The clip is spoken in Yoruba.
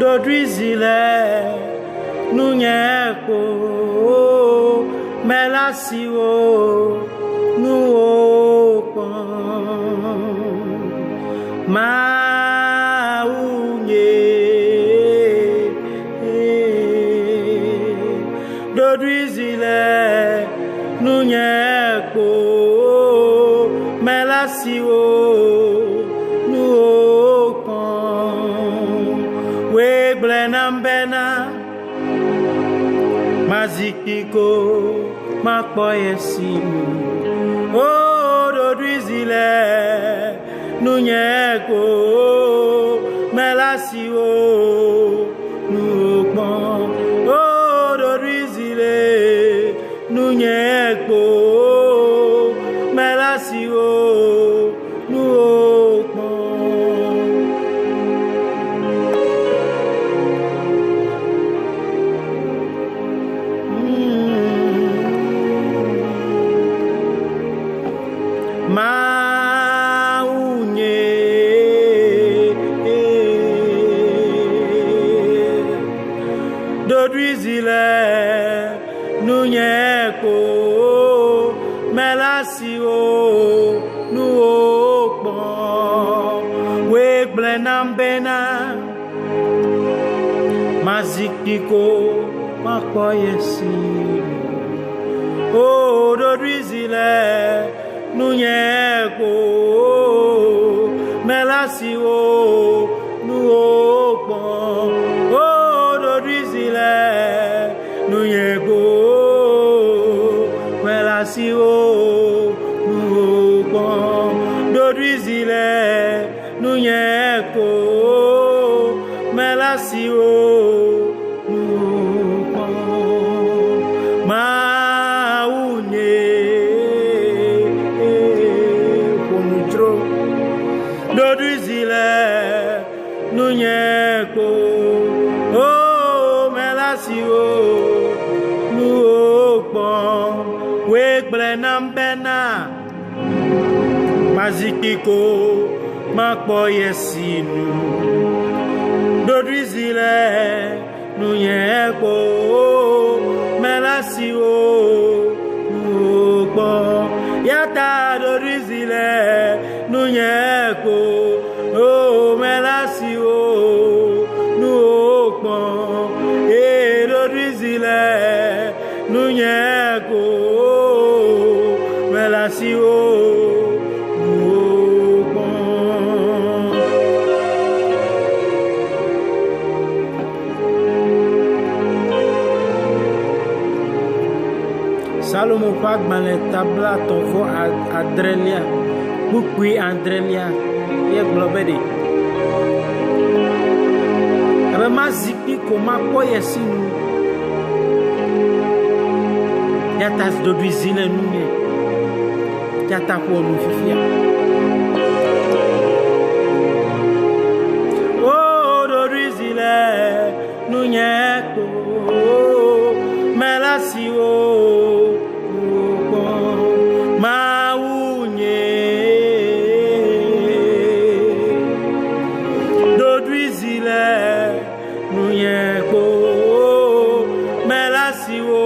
Dodrizile nunyeko melasiwo nuokon maunye Dodrizile nunyeko melasiwo Blenambena mazikiko makpoyesimu o dodrizile nunyeko melasiwo nukpon o dodrizile nunyeko melasiwo Dodrizile nunyeko melasiwo nuokpon we blenambena mazikiko makpoyesi o dodrizile nunyeko melasiwo nuokpon nunyeko melasiwo nuokpon dodrizile nunyeko melasiwo nuokpon maunye ponutro dodrizile nunyeko melasiwo nuokpon we blenambena mazikiko makpoyesinu dodrizile nunyeko melasiwo nuokpon yata dodrizile nunyeko melasiwo nuokpon dodrizile nunyeko melasiwo nuokpon Salomo pagbalẽ tabla tɔnfɔ adrelia kpukpui adrelia ye gblɔ be abe mazikpi ko makpɔ yesi nu yata dodwizi le nu nye yata ƒo nu fifia o dodwizi le nu nye ko melasiwo melasiwo